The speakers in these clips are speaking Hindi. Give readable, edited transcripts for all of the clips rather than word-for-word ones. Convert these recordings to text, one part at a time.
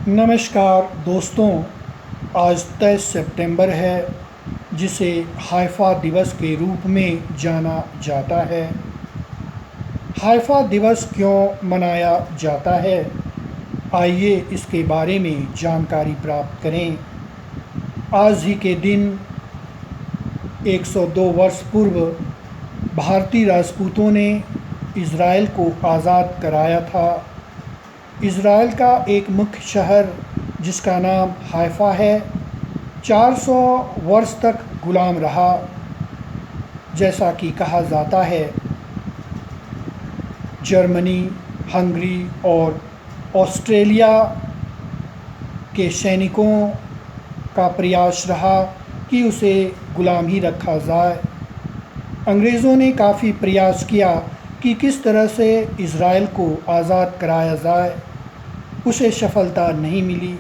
नमस्कार दोस्तों, आज 23 सितंबर है, जिसे हाइफा दिवस के रूप में जाना जाता है। हाइफा दिवस क्यों मनाया जाता है, आइए इसके बारे में जानकारी प्राप्त करें। आज ही के दिन 102 वर्ष पूर्व भारतीय राजपूतों ने इज़राइल को आज़ाद कराया था। इज़राइल का एक मुख्य शहर जिसका नाम हाइफा है 400 वर्ष तक गुलाम रहा। जैसा कि कहा जाता है, जर्मनी, हंगरी और ऑस्ट्रेलिया के सैनिकों का प्रयास रहा कि उसे गुलाम ही रखा जाए। अंग्रेज़ों ने काफ़ी प्रयास किया कि किस तरह से इज़राइल को आज़ाद कराया जाए, उसे सफलता नहीं मिली।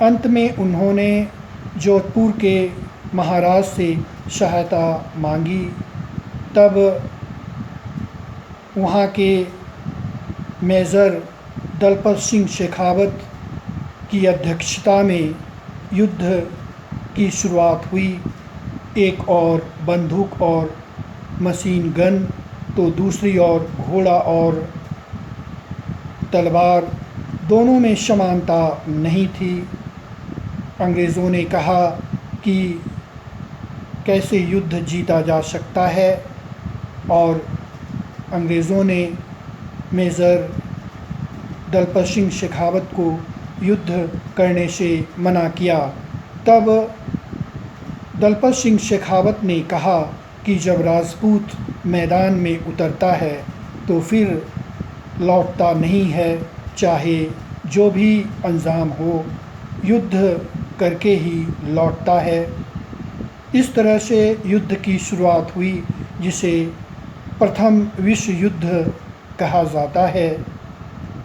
अंत में उन्होंने जोधपुर के महाराज से सहायता मांगी। तब वहाँ के मेजर दलपत सिंह शेखावत की अध्यक्षता में युद्ध की शुरुआत हुई। एक और बंदूक और मशीन गन, तो दूसरी ओर घोड़ा और तलवार, दोनों में समानता नहीं थी। अंग्रेज़ों ने कहा कि कैसे युद्ध जीता जा सकता है, और अंग्रेज़ों ने मेजर दलपत सिंह शेखावत को युद्ध करने से मना किया। तब दलपत सिंह शेखावत ने कहा कि जब राजपूत मैदान में उतरता है तो फिर लौटता नहीं है, चाहे जो भी अंजाम हो, युद्ध करके ही लौटता है। इस तरह से युद्ध की शुरुआत हुई, जिसे प्रथम विश्व युद्ध कहा जाता है।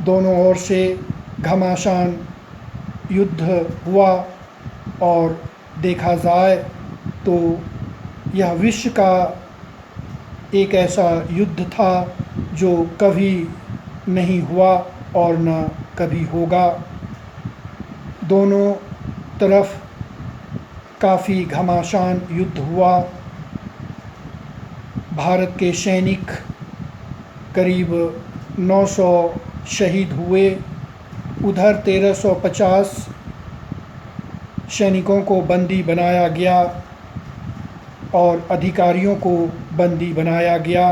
दोनों ओर से घमासान युद्ध हुआ, और देखा जाए तो यह विश्व का एक ऐसा युद्ध था जो कभी नहीं हुआ और न कभी होगा। दोनों तरफ काफ़ी घमासान युद्ध हुआ। भारत के सैनिक करीब 900 शहीद हुए। उधर 1350 सैनिकों को बंदी बनाया गया और अधिकारियों को बंदी बनाया गया।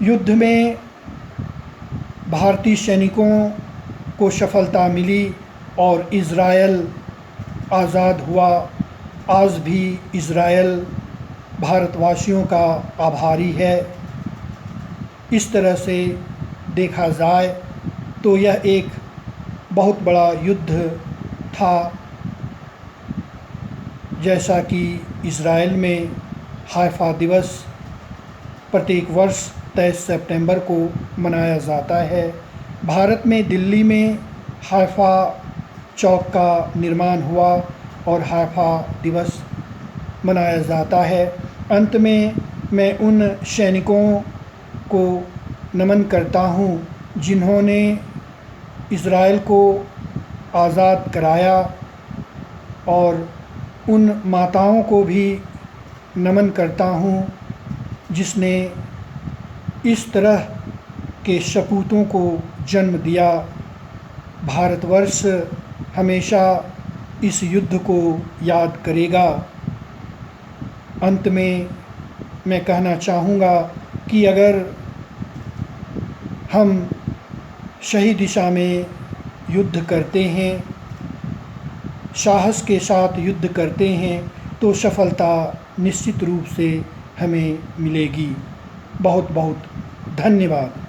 युद्ध में भारतीय सैनिकों को सफलता मिली और इज़राइल आज़ाद हुआ। आज भी इज़राइल भारतवासियों का आभारी है। इस तरह से देखा जाए तो यह एक बहुत बड़ा युद्ध था। जैसा कि इज़राइल में हाइफा दिवस प्रत्येक वर्ष 23 सितंबर को मनाया जाता है। भारत में दिल्ली में हाइफा चौक का निर्माण हुआ और हाइफा दिवस मनाया जाता है। अंत में मैं उन सैनिकों को नमन करता हूँ जिन्होंने इज़राइल को आज़ाद कराया, और उन माताओं को भी नमन करता हूँ जिसने इस तरह के सपूतों को जन्म दिया। भारतवर्ष हमेशा इस युद्ध को याद करेगा। अंत में मैं कहना चाहूँगा कि अगर हम सही दिशा में युद्ध करते हैं, साहस के साथ युद्ध करते हैं, तो सफलता निश्चित रूप से हमें मिलेगी। बहुत बहुत धन्यवाद।